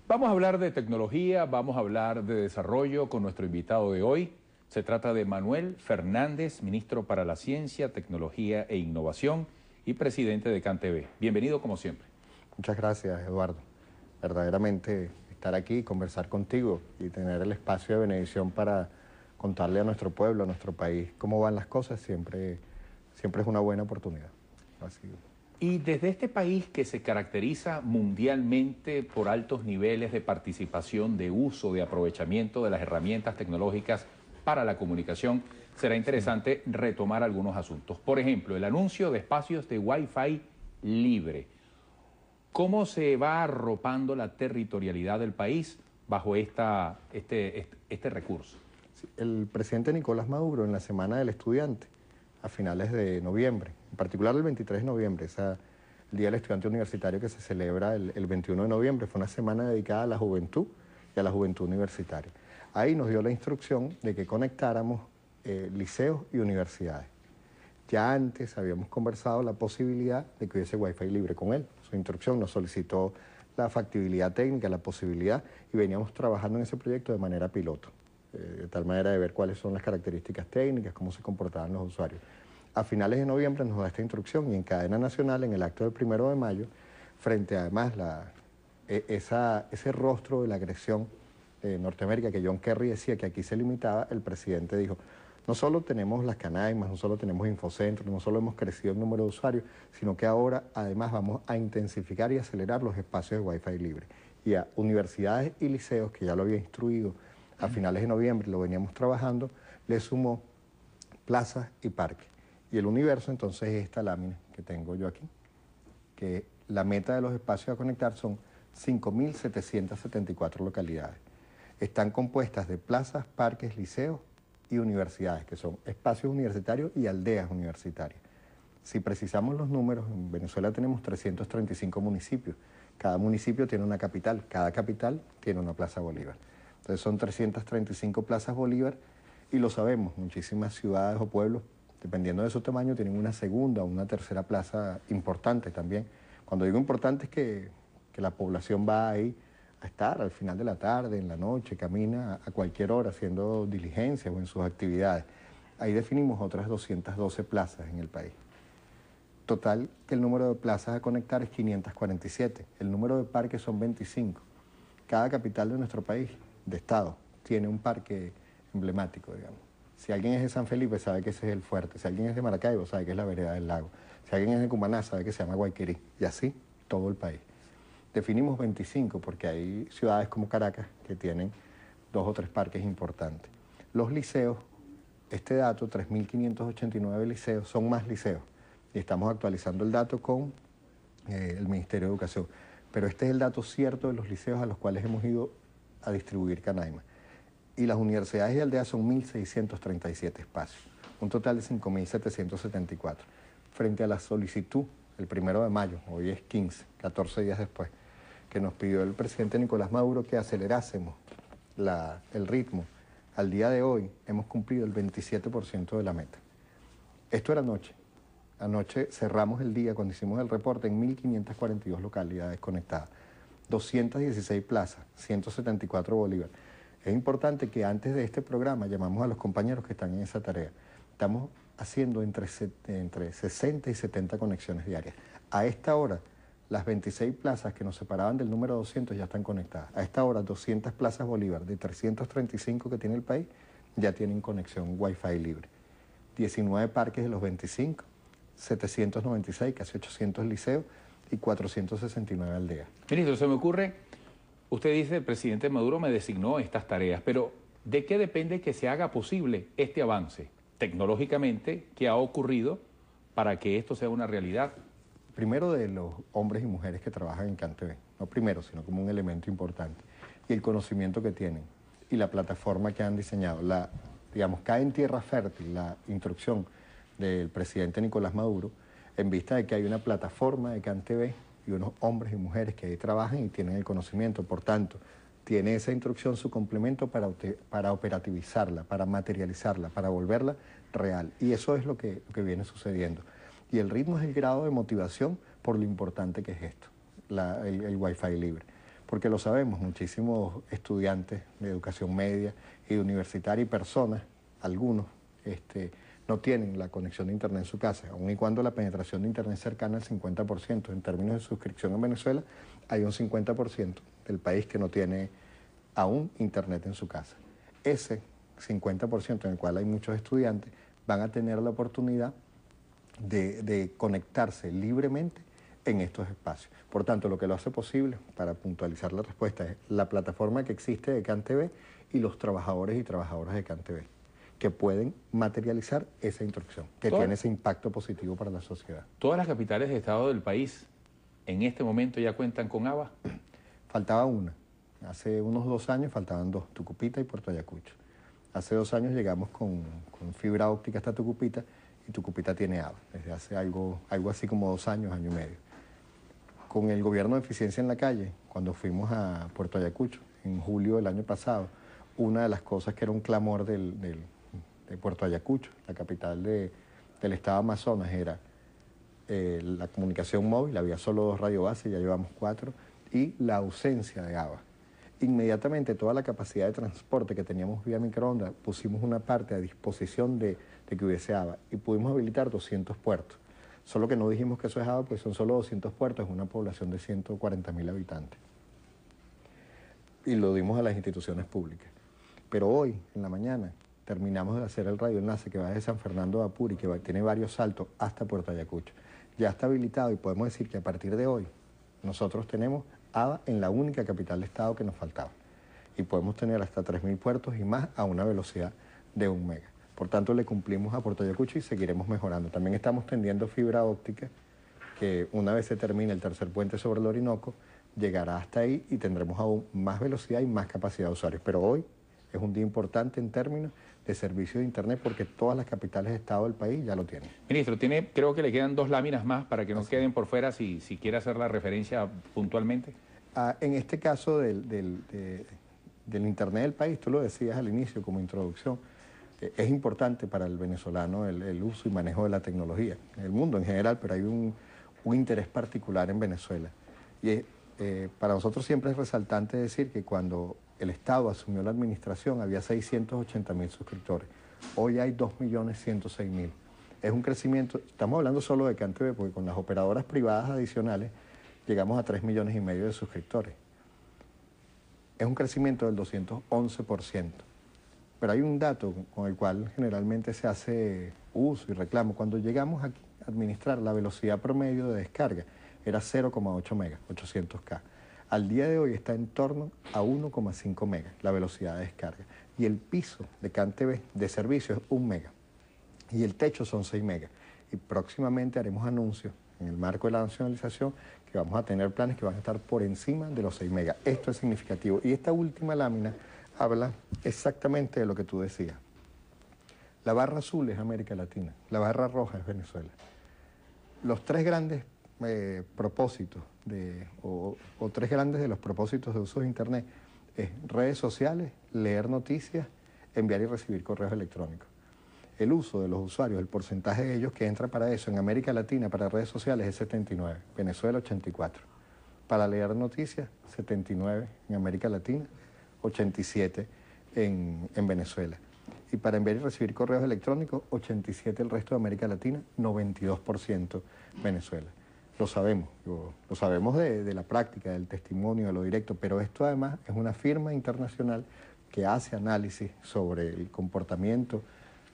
Vamos a hablar de tecnología, vamos a hablar de desarrollo con nuestro invitado de hoy. Se trata de Manuel Fernández, ministro para la Ciencia, Tecnología e Innovación y presidente de CanTV. Bienvenido como siempre. Muchas gracias, Eduardo. Verdaderamente estar aquí, conversar contigo y tener el espacio de Venevisión para contarle a nuestro pueblo, a nuestro país, cómo van las cosas, siempre es una buena oportunidad. Así. Y desde este país que se caracteriza mundialmente por altos niveles de participación, de uso, de aprovechamiento de las herramientas tecnológicas para la comunicación, será interesante retomar algunos asuntos. Por ejemplo, el anuncio de espacios de Wi-Fi libre. ¿Cómo se va arropando la territorialidad del país bajo este recurso? Sí, el presidente Nicolás Maduro, en la Semana del Estudiante, a finales de noviembre, en particular el 23 de noviembre, el Día del Estudiante Universitario que se celebra el 21 de noviembre, fue una semana dedicada a la juventud y a la juventud universitaria. Ahí nos dio la instrucción de que conectáramos liceos y universidades. Ya antes habíamos conversado la posibilidad de que hubiese Wi-Fi libre con él. Su instrucción nos solicitó la factibilidad técnica, la posibilidad, y veníamos trabajando en ese proyecto de manera piloto, de tal manera de ver cuáles son las características técnicas, cómo se comportaban los usuarios. A finales de noviembre nos da esta instrucción y en cadena nacional, en el acto del 1 de mayo, frente además ese rostro de la agresión de Norteamérica que John Kerry decía que aquí se limitaba, el presidente dijo: no solo tenemos las canaimas, no solo tenemos infocentros, no solo hemos crecido el número de usuarios, sino que ahora además vamos a intensificar y acelerar los espacios de Wi-Fi libre. Y a universidades y liceos, que ya lo había instruido a finales de noviembre, lo veníamos trabajando, le sumó plazas y parques. Y el universo entonces es esta lámina que tengo yo aquí, que la meta de los espacios a conectar son 5.774 localidades. Están compuestas de plazas, parques, liceos y universidades, que son espacios universitarios y aldeas universitarias. Si precisamos los números, en Venezuela tenemos 335 municipios. Cada municipio tiene una capital, cada capital tiene una plaza Bolívar. Entonces son 335 plazas Bolívar y lo sabemos, muchísimas ciudades o pueblos, dependiendo de su tamaño, tienen una segunda o una tercera plaza importante también. Cuando digo importante es que la población va ahí a estar al final de la tarde, en la noche, camina a cualquier hora haciendo diligencias o en sus actividades. Ahí definimos otras 212 plazas en el país. Total, que el número de plazas a conectar es 547. El número de parques son 25. Cada capital de nuestro país, de estado, tiene un parque emblemático, digamos. Si alguien es de San Felipe, sabe que ese es el fuerte. Si alguien es de Maracaibo, sabe que es la vereda del lago. Si alguien es de Cumaná, sabe que se llama Guayquerí. Y así, todo el país. Definimos 25 porque hay ciudades como Caracas que tienen 2 o 3 parques importantes. Los liceos, este dato, 3.589 liceos, son más liceos. Y estamos actualizando el dato con el Ministerio de Educación. Pero este es el dato cierto de los liceos a los cuales hemos ido a distribuir canaima. Y las universidades y aldeas son 1.637 espacios, un total de 5.774. Frente a la solicitud, el 1 de mayo, hoy es 15, 14 días después, que nos pidió el presidente Nicolás Maduro que acelerásemos el ritmo, al día de hoy hemos cumplido el 27% de la meta. Esto era anoche. Anoche cerramos el día, cuando hicimos el reporte, en 1.542 localidades conectadas, 216 plazas, 174 Bolívar. Es importante que antes de este programa llamamos a los compañeros que están en esa tarea. Estamos haciendo entre 60 y 70 conexiones diarias. A esta hora, las 26 plazas que nos separaban del número 200 ya están conectadas. A esta hora, 200 plazas Bolívar de 335 que tiene el país ya tienen conexión Wi-Fi libre. 19 parques de los 25, 796, casi 800 liceos y 469 aldeas. Ministro, se me ocurre, usted dice, el presidente Maduro me designó estas tareas, pero ¿de qué depende que se haga posible este avance tecnológicamente que ha ocurrido para que esto sea una realidad? Primero de los hombres y mujeres que trabajan en CanTV, no primero, sino como un elemento importante, y el conocimiento que tienen, y la plataforma que han diseñado. Digamos, cae en tierra fértil la instrucción del presidente Nicolás Maduro, en vista de que hay una plataforma de CanTV y unos hombres y mujeres que ahí trabajan y tienen el conocimiento. Por tanto, tiene esa instrucción su complemento para operativizarla, para materializarla, para volverla real. Y eso es lo que viene sucediendo. Y el ritmo es el grado de motivación por lo importante que es esto, el Wi-Fi libre. porque lo sabemos, muchísimos estudiantes de educación media y universitaria y personas, algunos, no tienen la conexión de Internet en su casa, aun y cuando la penetración de Internet es cercana al 50%. En términos de suscripción en Venezuela, hay un 50% del país que no tiene aún Internet en su casa. Ese 50% en el cual hay muchos estudiantes van a tener la oportunidad de conectarse libremente en estos espacios. Por tanto, lo que lo hace posible, para puntualizar la respuesta, es la plataforma que existe de CanTV y los trabajadores y trabajadoras de CanTV, que pueden materializar esa introducción, que tiene ese impacto positivo para la sociedad. ¿Todas las capitales de estado del país en este momento ya cuentan con AVA? Faltaba una. Hace unos 2 años faltaban 2, Tucupita y Puerto Ayacucho. Hace 2 años llegamos con fibra óptica hasta Tucupita y Tucupita tiene AVA, desde hace algo así como 2 años, año y medio. Con el gobierno de eficiencia en la calle, cuando fuimos a Puerto Ayacucho, en julio del año pasado, una de las cosas que era un clamor de Puerto Ayacucho, la capital del estado Amazonas, era la comunicación móvil, había solo 2 radiobases, ya llevamos 4, y la ausencia de AVA. Inmediatamente toda la capacidad de transporte que teníamos vía microondas, pusimos una parte a disposición de que hubiese AVA y pudimos habilitar 200 puertos. Solo que no dijimos que eso es AVA, pues son solo 200 puertos en una población de 140.000 habitantes. Y lo dimos a las instituciones públicas. Pero hoy, en la mañana, terminamos de hacer el radioenlace que va desde San Fernando de Apure y que tiene varios saltos hasta Puerto Ayacucho. Ya está habilitado y podemos decir que a partir de hoy nosotros tenemos AVA en la única capital de estado que nos faltaba. Y podemos tener hasta 3.000 puertos y más a una velocidad de 1 mega. Por tanto, le cumplimos a Puerto Ayacucho y seguiremos mejorando. También estamos tendiendo fibra óptica, que una vez se termine el tercer puente sobre el Orinoco, llegará hasta ahí y tendremos aún más velocidad y más capacidad de usuarios. Pero hoy es un día importante en términos de servicio de Internet porque todas las capitales de estado del país ya lo tienen. Ministro, creo que le quedan 2 láminas más para que no queden por fuera si quiere hacer la referencia puntualmente. En este caso del Internet del país, tú lo decías al inicio como introducción, es importante para el venezolano el uso y manejo de la tecnología, en el mundo en general, pero hay un interés particular en Venezuela. Y para nosotros siempre es resaltante decir que cuando el Estado asumió la administración había 680.000 suscriptores, hoy hay 2.106.000. Es un crecimiento, estamos hablando solo de CanTV, porque con las operadoras privadas adicionales llegamos a 3,5 millones de suscriptores. Es un crecimiento del 211%. Pero hay un dato con el cual generalmente se hace uso y reclamo. Cuando llegamos aquí a administrar, la velocidad promedio de descarga era 0,8 megas, 800K. Al día de hoy está en torno a 1,5 megas la velocidad de descarga. Y el piso de CanTV de servicio es 1 mega. Y el techo son 6 megas. Y próximamente haremos anuncios en el marco de la nacionalización que vamos a tener planes que van a estar por encima de los 6 megas. Esto es significativo. Y esta última lámina habla exactamente de lo que tú decías. La barra azul es América Latina, la barra roja es Venezuela. Los 3 grandes propósitos, o 3 grandes de los propósitos de uso de Internet es redes sociales, leer noticias, enviar y recibir correos electrónicos. El uso de los usuarios, el porcentaje de ellos que entra para eso en América Latina, para redes sociales, es 79, Venezuela 84. Para leer noticias, 79 en América Latina, 87 en Venezuela. Y para enviar y recibir correos electrónicos, 87 el resto de América Latina, 92% Venezuela. Lo sabemos de la práctica, del testimonio, de lo directo, pero esto además es una firma internacional que hace análisis sobre el comportamiento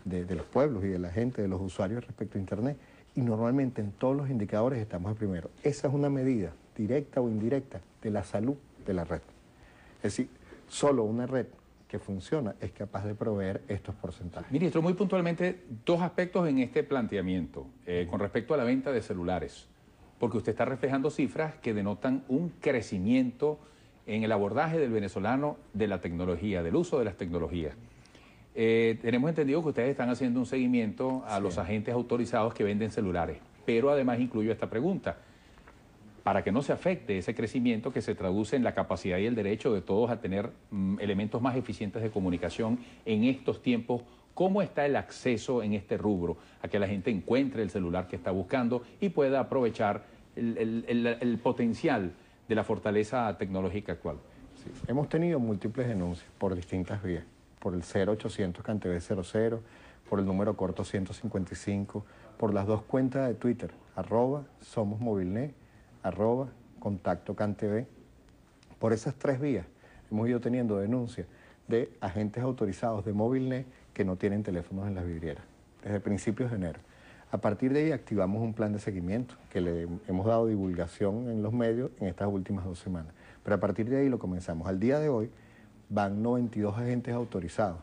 de los pueblos y de la gente, de los usuarios respecto a Internet, y normalmente en todos los indicadores estamos de primero. Esa es una medida directa o indirecta de la salud de la red. Es decir, solo una red que funciona es capaz de proveer estos porcentajes. Ministro, muy puntualmente, 2 aspectos en este planteamiento con respecto a la venta de celulares, porque usted está reflejando cifras que denotan un crecimiento en el abordaje del venezolano de la tecnología, del uso de las tecnologías. Tenemos entendido que ustedes están haciendo un seguimiento a los agentes autorizados que venden celulares, pero además incluyo esta pregunta. Para que no se afecte ese crecimiento que se traduce en la capacidad y el derecho de todos a tener elementos más eficientes de comunicación en estos tiempos, ¿cómo está el acceso en este rubro a que la gente encuentre el celular que está buscando y pueda aprovechar el potencial de la fortaleza tecnológica actual? Sí, hemos tenido múltiples denuncias por distintas vías, por el 0800 CanTV 00, por el número corto 155, por las dos cuentas de Twitter, @SomosMovilnet, @ContactoCanTV. Por esas tres vías hemos ido teniendo denuncias de agentes autorizados de Movilnet que no tienen teléfonos en las vidrieras, desde principios de enero. A partir de ahí activamos un plan de seguimiento que le hemos dado divulgación en los medios en estas últimas 2 semanas. Pero a partir de ahí lo comenzamos. Al día de hoy van 92 agentes autorizados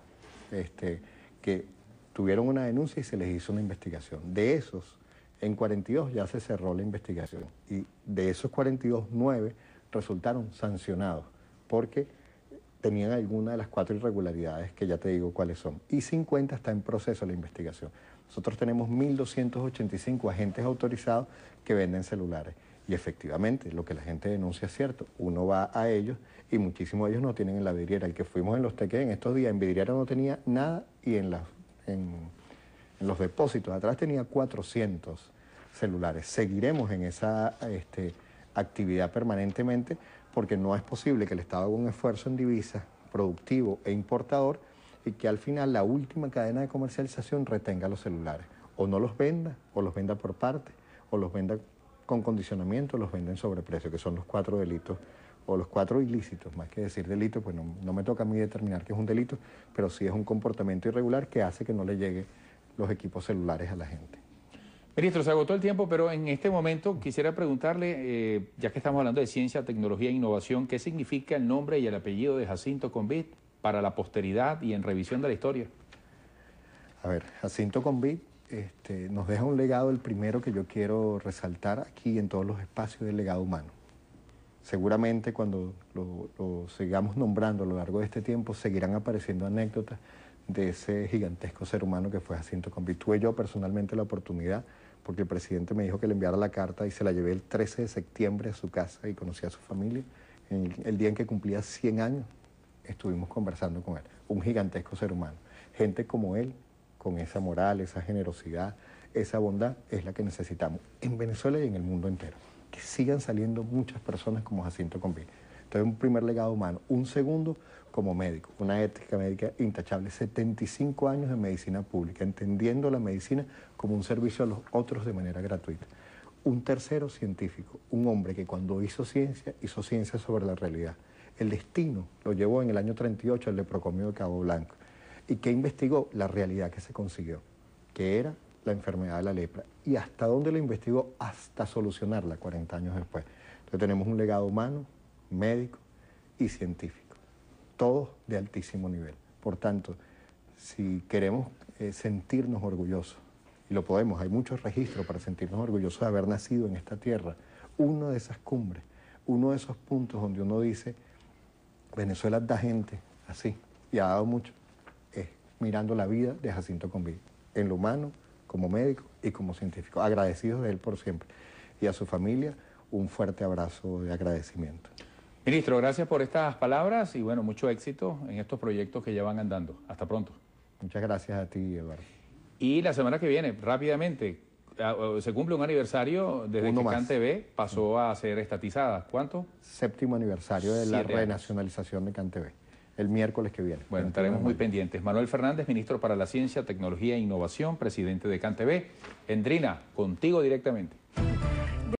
que tuvieron una denuncia y se les hizo una investigación. De esos, en 42 ya se cerró la investigación y de esos 42, 9 resultaron sancionados porque tenían alguna de las 4 irregularidades que ya te digo cuáles son. Y 50 está en proceso la investigación. Nosotros tenemos 1.285 agentes autorizados que venden celulares. Y efectivamente, lo que la gente denuncia es cierto. Uno va a ellos y muchísimos de ellos no tienen en la vidriera. El que fuimos en los teques en estos días, en vidriera no tenía nada y en los depósitos atrás tenía 400 celulares. Seguiremos en esa actividad permanentemente porque no es posible que el Estado haga un esfuerzo en divisas productivo e importador y que al final la última cadena de comercialización retenga los celulares. O no los venda, o los venda por parte, o los venda con condicionamiento, o los venda en sobreprecio, que son los 4 delitos, o los 4 ilícitos, más que decir delito, pues no me toca a mí determinar que es un delito, pero sí es un comportamiento irregular que hace que no le lleguen los equipos celulares a la gente. Ministro, se agotó el tiempo, pero en este momento quisiera preguntarle, ya que estamos hablando de ciencia, tecnología e innovación, ¿qué significa el nombre y el apellido de Jacinto Convid para la posteridad y en revisión de la historia? A ver, Jacinto Convid nos deja un legado, el primero que yo quiero resaltar aquí en todos los espacios del legado humano. Seguramente cuando lo sigamos nombrando a lo largo de este tiempo, seguirán apareciendo anécdotas de ese gigantesco ser humano que fue Jacinto Convid. Tuve yo personalmente la oportunidad, porque el presidente me dijo que le enviara la carta y se la llevé el 13 de septiembre a su casa y conocí a su familia. El día en que cumplía 100 años, estuvimos conversando con él. Un gigantesco ser humano. Gente como él, con esa moral, esa generosidad, esa bondad, es la que necesitamos en Venezuela y en el mundo entero. Que sigan saliendo muchas personas como Jacinto Convid. Entonces, un primer legado humano. Un segundo, como médico, una ética médica intachable. 75 años de medicina pública, entendiendo la medicina como un servicio a los otros de manera gratuita. Un tercero, científico. Un hombre que cuando hizo ciencia sobre la realidad. El destino lo llevó en el año 38 al leprocomio de Cabo Blanco y que investigó la realidad que se consiguió, que era la enfermedad de la lepra. ¿Y hasta dónde la investigó? Hasta solucionarla 40 años después. Entonces tenemos un legado humano, médico y científico, todos de altísimo nivel. Por tanto, si queremos sentirnos orgullosos, y lo podemos, hay muchos registros para sentirnos orgullosos de haber nacido en esta tierra, una de esas cumbres, uno de esos puntos donde uno dice, Venezuela da gente así, y ha dado mucho, es mirando la vida de Jacinto Convid, en lo humano, como médico y como científico. Agradecidos de él por siempre. Y a su familia, un fuerte abrazo de agradecimiento. Ministro, gracias por estas palabras y bueno, mucho éxito en estos proyectos que ya van andando. Hasta pronto. Muchas gracias a ti, Eduardo. Y la semana que viene, rápidamente, se cumple un aniversario desde que CanTV pasó a ser estatizada. ¿Cuánto? 7º aniversario de la renacionalización de CanTV, el miércoles que viene. Bueno, estaremos muy pendientes. Manuel Fernández, ministro para la Ciencia, Tecnología e Innovación, presidente de CanTV. Endrina, contigo directamente.